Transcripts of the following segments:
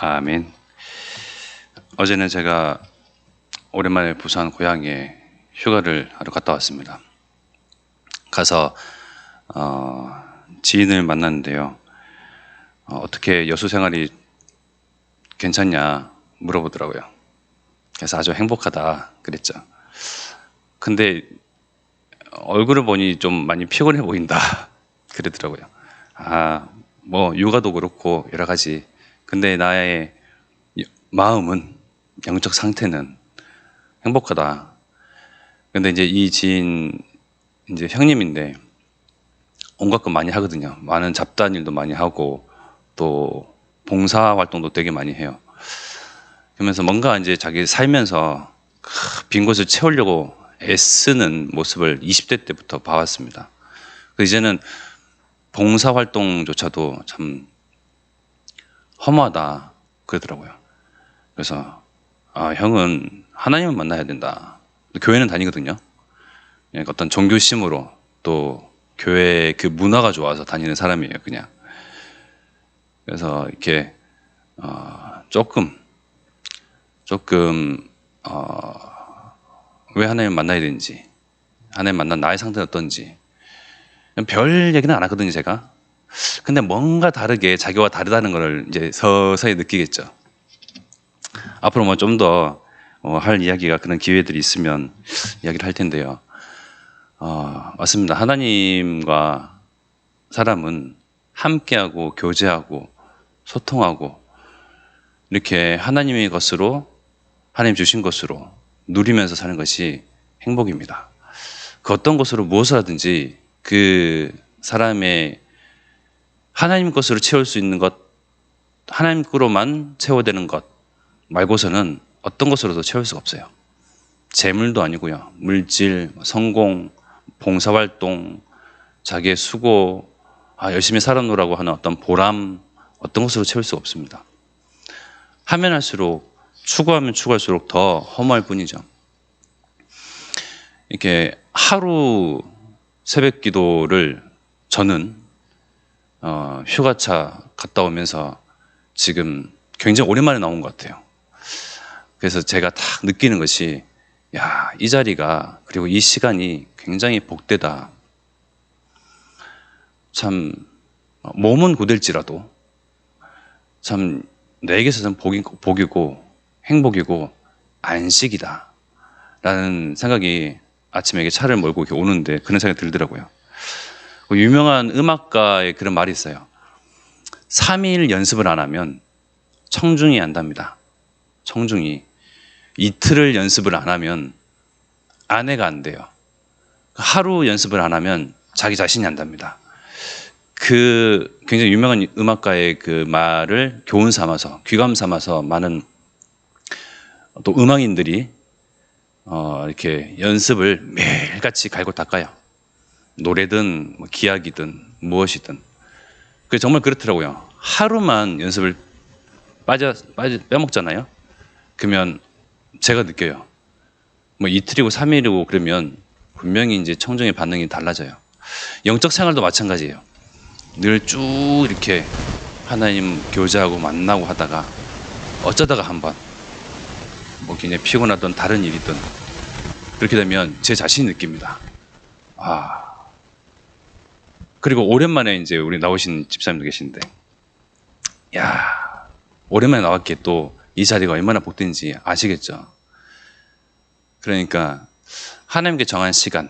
아멘. 어제는 제가 오랜만에 부산 고향에 휴가를 하러 갔다 왔습니다. 가서 지인을 만났는데요. 어떻게 여수 생활이 괜찮냐 물어보더라고요. 그래서 아주 행복하다 그랬죠. 근데 얼굴을 보니 좀 많이 피곤해 보인다 그러더라고요. 뭐 육아도 그렇고 여러 가지. 근데 나의 마음은, 영적 상태는 행복하다. 근데 이제 이 지인, 이제 형님인데 온갖 것 많이 하거든요. 많은 잡다한 일도 많이 하고 또 봉사 활동도 되게 많이 해요. 그러면서 뭔가 이제 자기 살면서 빈 곳을 채우려고 애쓰는 모습을 20대 때부터 봐왔습니다. 이제는 봉사 활동조차도 참 허무하다 그러더라고요. 그래서 형은 하나님을 만나야 된다. 교회는 다니거든요. 어떤 종교심으로 또 교회 그 문화가 좋아서 다니는 사람이에요, 그냥. 그래서 이렇게 조금 왜 하나님을 만나야 되는지, 하나님 만난 나의 상태는 어떤지 별 얘기는 안 하거든요, 제가. 근데 뭔가 다르게 자기와 다르다는 걸 이제 서서히 느끼겠죠. 앞으로 뭐 좀 더 할 이야기가 그런 기회들이 있으면 이야기를 할 텐데요. 맞습니다. 하나님과 사람은 함께하고 교제하고 소통하고 이렇게 하나님의 것으로, 하나님 주신 것으로 누리면서 사는 것이 행복입니다. 그 어떤 것으로 무엇을 하든지 그 사람의 하나님 것으로 채울 수 있는 것, 하나님 거로만 채워되는 것 말고서는 어떤 것으로도 채울 수가 없어요. 재물도 아니고요. 물질, 성공, 봉사활동, 자기의 수고, 열심히 살아노라고 하는 어떤 보람, 어떤 것으로 채울 수가 없습니다. 하면 할수록, 추구하면 추구할수록 더 허무할 뿐이죠. 이렇게 하루 새벽 기도를 저는 휴가차 갔다 오면서 지금 굉장히 오랜만에 나온 것 같아요. 그래서 제가 딱 느끼는 것이, 이 자리가, 그리고 이 시간이 굉장히 복되다. 참 몸은 고될지라도 참 내게 있어서는 복이고 행복이고 안식이다 라는 생각이 아침에 차를 몰고 이렇게 오는데 그런 생각이 들더라고요. 유명한 음악가의 그런 말이 있어요. 3일 연습을 안 하면 청중이 안답니다. 청중이. 이틀을 연습을 안 하면 아내가 안 돼요. 하루 연습을 안 하면 자기 자신이 안답니다. 그 굉장히 유명한 음악가의 그 말을 교훈 삼아서, 귀감 삼아서 많은 또 음악인들이 이렇게 연습을 매일같이 갈고 닦아요. 노래든 뭐 기악이든 무엇이든. 그게 정말 그렇더라고요. 하루만 연습을 빼먹잖아요. 그러면 제가 느껴요. 뭐 이틀이고 3일이고 그러면 분명히 이제 청중의 반응이 달라져요. 영적 생활도 마찬가지예요. 늘 쭉 이렇게 하나님 교제하고 만나고 하다가 어쩌다가 한번 뭐 굉장히 피곤하던 다른 일이든 그렇게 되면 제 자신이 느낍니다. 그리고 오랜만에 이제 우리 나오신 집사님도 계신데, 오랜만에 나왔기에 또 이 자리가 얼마나 복된지 아시겠죠? 그러니까 하나님께 정한 시간,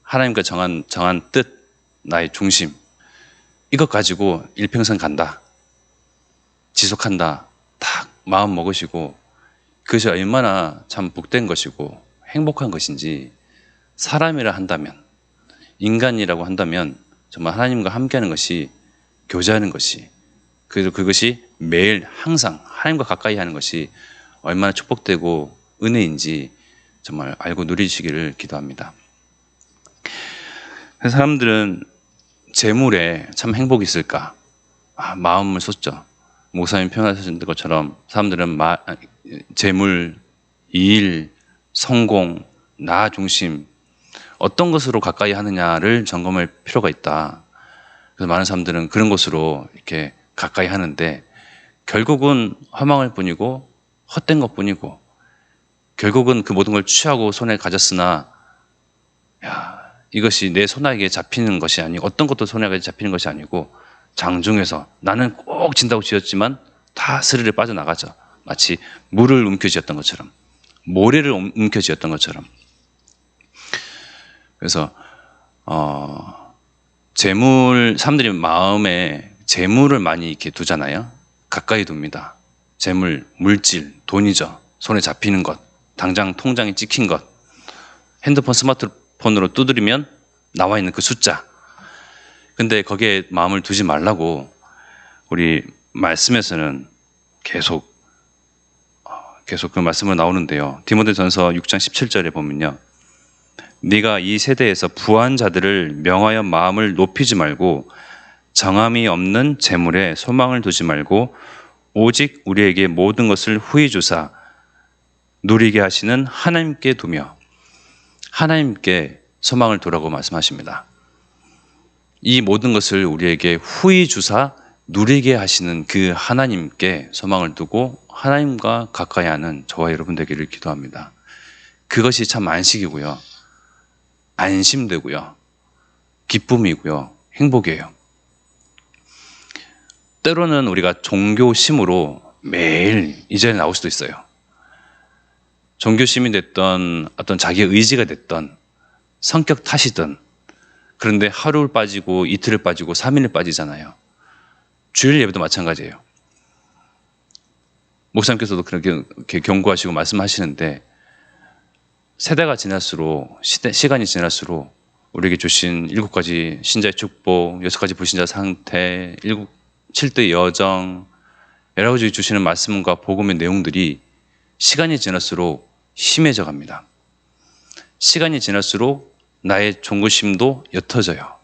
하나님께 정한 뜻, 나의 중심, 이것 가지고 일평생 간다, 지속한다, 딱 마음 먹으시고 그것이 얼마나 참 복된 것이고 행복한 것인지, 사람이라 한다면, 인간이라고 한다면 정말 하나님과 함께하는 것이, 교제하는 것이, 그리고 그것이 매일 항상 하나님과 가까이 하는 것이 얼마나 축복되고 은혜인지 정말 알고 누리시기를 기도합니다. 사람들은 재물에 참 행복이 있을까? 마음을 쏟죠. 목사님 표현하신 것처럼 사람들은 재물, 일, 성공, 나 중심, 어떤 것으로 가까이 하느냐를 점검할 필요가 있다. 그래서 많은 사람들은 그런 것으로 이렇게 가까이 하는데, 결국은 허망할 뿐이고 헛된 것뿐이고 결국은 그 모든 걸 취하고 손에 가졌으나 이것이 내 손아귀에 잡히는 것이 아니고 어떤 것도 손아귀에 잡히는 것이 아니고 장중에서 나는 꼭 진다고 지었지만 다 스르르 빠져나가죠. 마치 물을 움켜쥐었던 것처럼 모래를 움켜쥐었던 것처럼. 그래서 사람들이 마음에 재물을 많이 이렇게 두잖아요. 가까이 둡니다. 재물, 물질, 돈이죠. 손에 잡히는 것, 당장 통장에 찍힌 것, 핸드폰, 스마트폰으로 두드리면 나와 있는 그 숫자. 근데 거기에 마음을 두지 말라고 우리 말씀에서는 계속 그 말씀으로 나오는데요. 디모데전서 6장 17절에 보면요. 네가 이 세대에서 부한 자들을 명하여 마음을 높이지 말고 정함이 없는 재물에 소망을 두지 말고 오직 우리에게 모든 것을 후히 주사 누리게 하시는 하나님께 두며 하나님께 소망을 두라고 말씀하십니다. 이 모든 것을 우리에게 후히 주사 누리게 하시는 그 하나님께 소망을 두고 하나님과 가까이 하는 저와 여러분 되기를 기도합니다. 그것이 참 안식이고요. 안심되고요. 기쁨이고요. 행복이에요. 때로는 우리가 종교심으로 매일 이 자리에 나올 수도 있어요. 종교심이 됐던 어떤 자기의 의지가 됐던 성격 탓이든 그런데 하루를 빠지고 이틀을 빠지고 3일을 빠지잖아요. 주일 예배도 마찬가지예요. 목사님께서도 그렇게 경고하시고 말씀하시는데 세대가 지날수록 시간이 지날수록 우리에게 주신 7가지 신자의 축복, 6가지 불신자 상태, 7대 여정 여러 가지 주시는 말씀과 복음의 내용들이 시간이 지날수록 심해져 갑니다. 시간이 지날수록 나의 종교심도 옅어져요.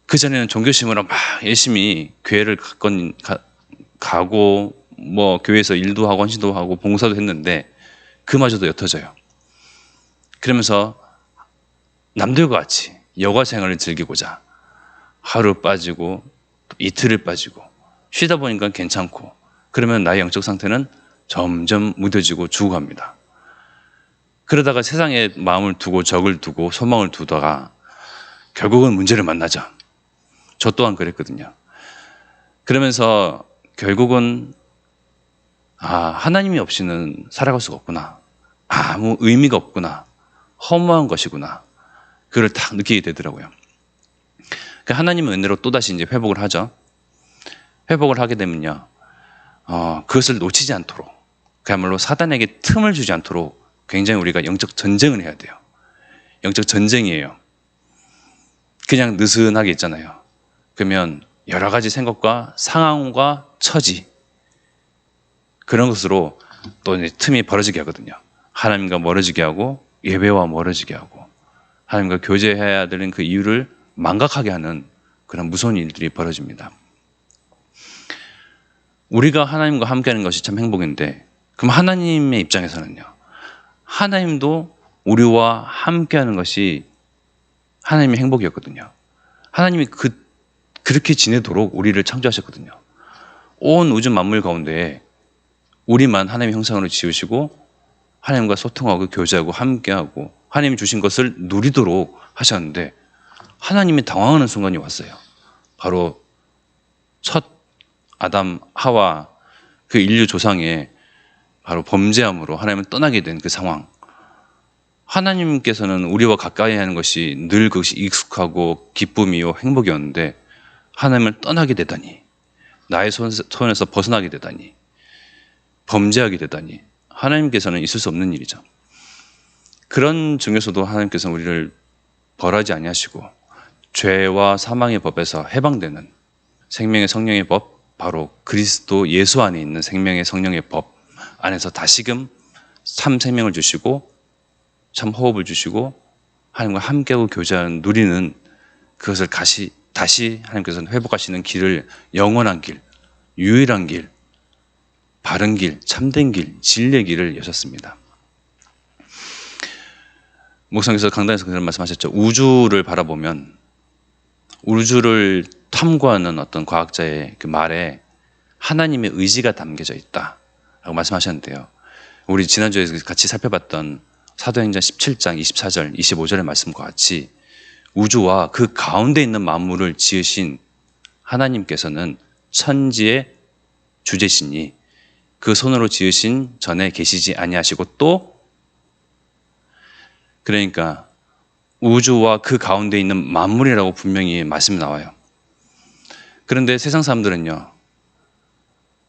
그전에는 종교심으로 막 열심히 교회를 가고 뭐 교회에서 일도 하고 헌신도 하고 봉사도 했는데 그마저도 옅어져요. 그러면서 남들과 같이 여가 생활을 즐기고자 하루 빠지고 또 이틀을 빠지고 쉬다 보니까 괜찮고 그러면 나의 영적 상태는 점점 무뎌지고 죽어갑니다. 그러다가 세상에 마음을 두고 적을 두고 소망을 두다가 결국은 문제를 만나죠. 저 또한 그랬거든요. 그러면서 결국은 하나님이 없이는 살아갈 수가 없구나. 아무 의미가 없구나. 허무한 것이구나. 그걸 딱 느끼게 되더라고요. 하나님의 은혜로 또다시 이제 회복을 하죠. 회복을 하게 되면요. 그것을 놓치지 않도록 그야말로 사단에게 틈을 주지 않도록 굉장히 우리가 영적 전쟁을 해야 돼요. 영적 전쟁이에요. 그냥 느슨하게 있잖아요. 그러면 여러 가지 생각과 상황과 처지 그런 것으로 또 이제 틈이 벌어지게 하거든요. 하나님과 멀어지게 하고 예배와 멀어지게 하고 하나님과 교제해야 되는 그 이유를 망각하게 하는 그런 무서운 일들이 벌어집니다. 우리가 하나님과 함께하는 것이 참 행복인데 그럼 하나님의 입장에서는요. 하나님도 우리와 함께하는 것이 하나님의 행복이었거든요. 하나님이 그렇게 지내도록 우리를 창조하셨거든요. 온 우주 만물 가운데 우리만 하나님의 형상으로 지으시고 하나님과 소통하고 교제하고 함께하고 하나님이 주신 것을 누리도록 하셨는데 하나님이 당황하는 순간이 왔어요. 바로 첫 아담, 하와 그 인류 조상의 바로 범죄함으로 하나님을 떠나게 된 그 상황. 하나님께서는 우리와 가까이 하는 것이 늘 그것이 익숙하고 기쁨이요 행복이었는데 하나님을 떠나게 되다니 나의 손에서 벗어나게 되다니 범죄하게 되다니 하나님께서는 있을 수 없는 일이죠. 그런 중에서도 하나님께서는 우리를 벌하지 아니하시고 죄와 사망의 법에서 해방되는 생명의 성령의 법 바로 그리스도 예수 안에 있는 생명의 성령의 법 안에서 다시금 참 생명을 주시고 참 호흡을 주시고 하나님과 함께하고 교제하는 누리는 그것을 다시 하나님께서는 회복하시는 길을 영원한 길, 유일한 길, 바른 길, 참된 길, 진리의 길을 여셨습니다. 목사님께서 강단에서 그런 말씀하셨죠. 우주를 바라보면 우주를 탐구하는 어떤 과학자의 그 말에 하나님의 의지가 담겨져 있다라고 말씀하셨는데요. 우리 지난주에 같이 살펴봤던 사도행전 17장 24절, 25절의 말씀과 같이 우주와 그 가운데 있는 만물을 지으신 하나님께서는 천지의 주제시니 그 손으로 지으신 전에 계시지 아니하시고 또 그러니까 우주와 그 가운데 있는 만물이라고 분명히 말씀이 나와요. 그런데 세상 사람들은요,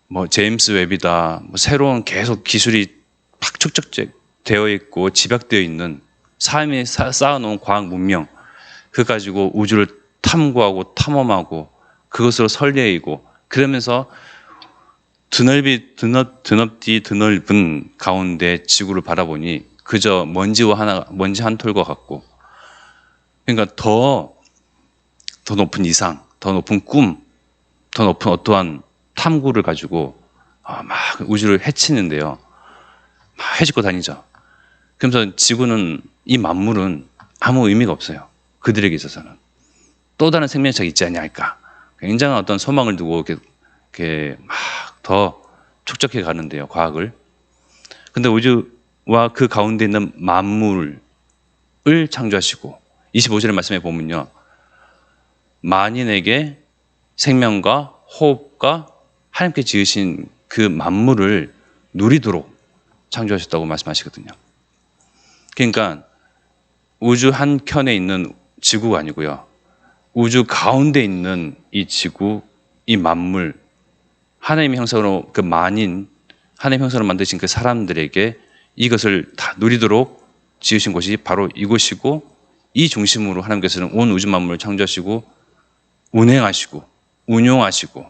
뭐 제임스 웹이다, 뭐 새로운 계속 기술이 팍 축적되어 있고 집약되어 있는 삶이 쌓아놓은 과학 문명, 그 가지고 우주를 탐구하고 탐험하고 그것으로 설레이고 그러면서 드넓디 드넓은 가운데 지구를 바라보니 그저 먼지 한 톨과 같고, 그러니까 더 높은 이상, 더 높은 꿈, 더 높은 어떠한 탐구를 가지고 막 우주를 헤치는데요. 막 헤집고 다니죠. 그러면서 지구는, 이 만물은 아무 의미가 없어요. 그들에게 있어서는. 또 다른 생명체가 있지 않을까. 굉장한 어떤 소망을 두고 이렇게 막 더 축적해 가는데요, 과학을. 근데 우주와 그 가운데 있는 만물을 창조하시고 25절의 말씀에 보면요, 만인에게 생명과 호흡과 하나님께 지으신 그 만물을 누리도록 창조하셨다고 말씀하시거든요. 그러니까 우주 한 켠에 있는 지구가 아니고요, 우주 가운데 있는 이 지구, 이 만물, 하나님의 형상으로 그 만인, 하나님의 형상으로 만드신 그 사람들에게 이것을 다 누리도록 지으신 곳이 바로 이곳이고, 이 중심으로 하나님께서는 온 우주 만물을 창조하시고 운행하시고 운용하시고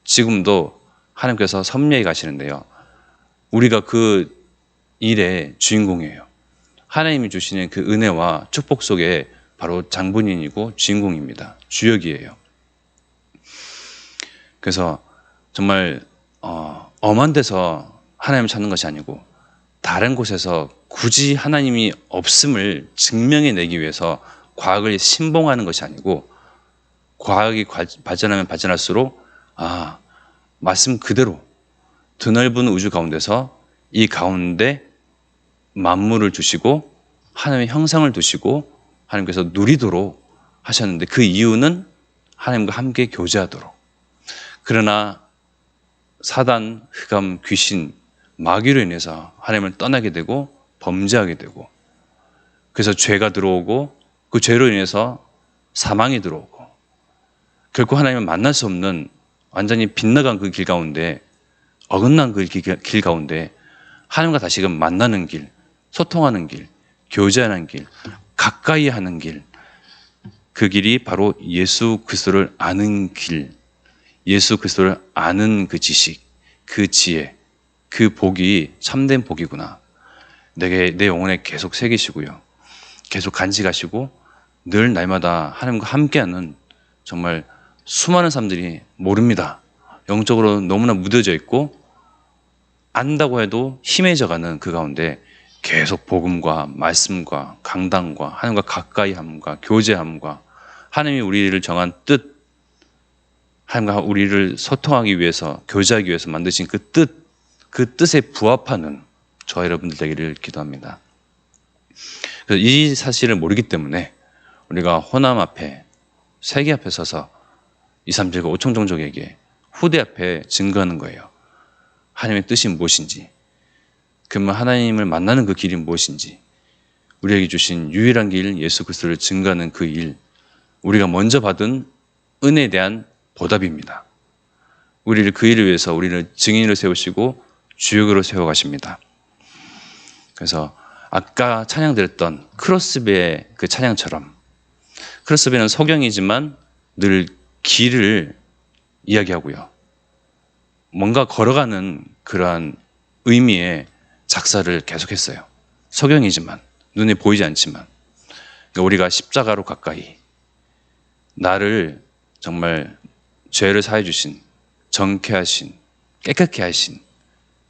지금도 하나님께서 섭리해 가시는데요, 우리가 그 일의 주인공이에요. 하나님이 주시는 그 은혜와 축복 속에 바로 장본인이고 주인공입니다. 주역이에요. 그래서 정말 엄한 데서 하나님을 찾는 것이 아니고 다른 곳에서 굳이 하나님이 없음을 증명해내기 위해서 과학을 신봉하는 것이 아니고, 과학이 발전하면 발전할수록 말씀 그대로 드넓은 우주 가운데서 이 가운데 만물을 주시고 하나님의 형상을 두시고 하나님께서 누리도록 하셨는데, 그 이유는 하나님과 함께 교제하도록. 그러나 사단, 흑암, 귀신, 마귀로 인해서 하나님을 떠나게 되고 범죄하게 되고, 그래서 죄가 들어오고 그 죄로 인해서 사망이 들어오고, 결코 하나님을 만날 수 없는 완전히 빗나간 그 길 가운데, 어긋난 그 길 가운데 하나님과 다시금 만나는 길, 소통하는 길, 교제하는 길, 가까이 하는 길, 그 길이 바로 예수 그리스도를 아는 길, 예수 그리스도를 아는 그 지식, 그 지혜, 그 복이 참된 복이구나. 내 영혼에 계속 새기시고요, 계속 간직하시고 늘 날마다 하나님과 함께하는, 정말 수많은 사람들이 모릅니다. 영적으로 너무나 무뎌져 있고 안다고 해도 희미해져가는 그 가운데 계속 복음과 말씀과 강단과 하나님과 가까이함과 교제함과 하나님이 우리를 정한 뜻, 하나님과 우리를 소통하기 위해서, 교제하기 위해서 만드신 그 뜻, 그 뜻에 부합하는 저와 여러분들 되기를 기도합니다. 그래서 이 사실을 모르기 때문에 우리가 호남 앞에, 세계 앞에 서서 2, 3, 7, 5천 종족에게 후대 앞에 증거하는 거예요. 하나님의 뜻이 무엇인지, 그러면 하나님을 만나는 그 길이 무엇인지, 우리에게 주신 유일한 길 예수 그리스도를 증거하는 그 일, 우리가 먼저 받은 은혜에 대한 보답입니다. 우리를 그 일을 위해서 우리를 증인으로 세우시고 주역으로 세워가십니다. 그래서 아까 찬양드렸던 크로스베의 그 찬양처럼, 크로스베는 소경이지만 늘 길을 이야기하고요, 뭔가 걸어가는 그러한 의미의 작사를 계속했어요. 소경이지만, 눈에 보이지 않지만, 그러니까 우리가 십자가로 가까이, 나를 정말 죄를 사해 주신, 정케하신, 깨끗게 하신,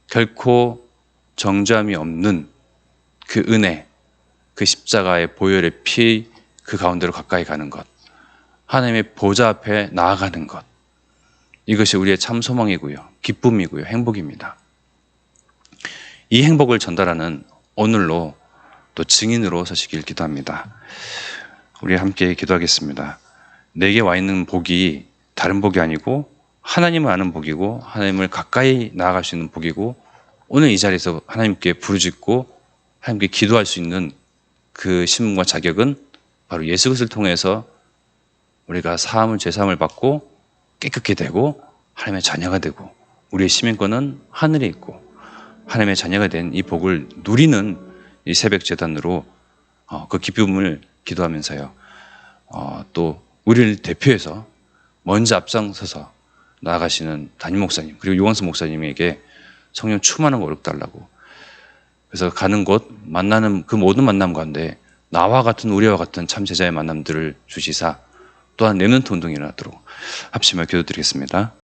결코 정죄함이 없는 그 은혜, 그 십자가의 보혈의 피, 그 가운데로 가까이 가는 것, 하나님의 보좌 앞에 나아가는 것, 이것이 우리의 참 소망이고요. 기쁨이고요. 행복입니다. 이 행복을 전달하는 오늘로 또 증인으로 서시길 기도합니다. 우리 함께 기도하겠습니다. 내게 와 있는 복이 다른 복이 아니고 하나님을 아는 복이고 하나님을 가까이 나아갈 수 있는 복이고 오늘 이 자리에서 하나님께 부르짖고 하나님께 기도할 수 있는 그 신분과 자격은 바로 예수 그리스도를 통해서 우리가 죄사함을 받고 깨끗게 되고 하나님의 자녀가 되고 우리의 시민권은 하늘에 있고 하나님의 자녀가 된 이 복을 누리는 이 새벽 제단으로 그 기쁨을 기도하면서요. 또 우리를 대표해서 먼저 앞장서서 나아가시는 담임 목사님 그리고 유광수 목사님에게 성령 충만한 거 어렵달라고. 그래서 가는 곳 만나는 그 모든 만남 가운데 나와 같은 우리와 같은 참 제자의 만남들을 주시사 또한 렘넌트 운동이 일어나도록 합심하여 기도드리겠습니다.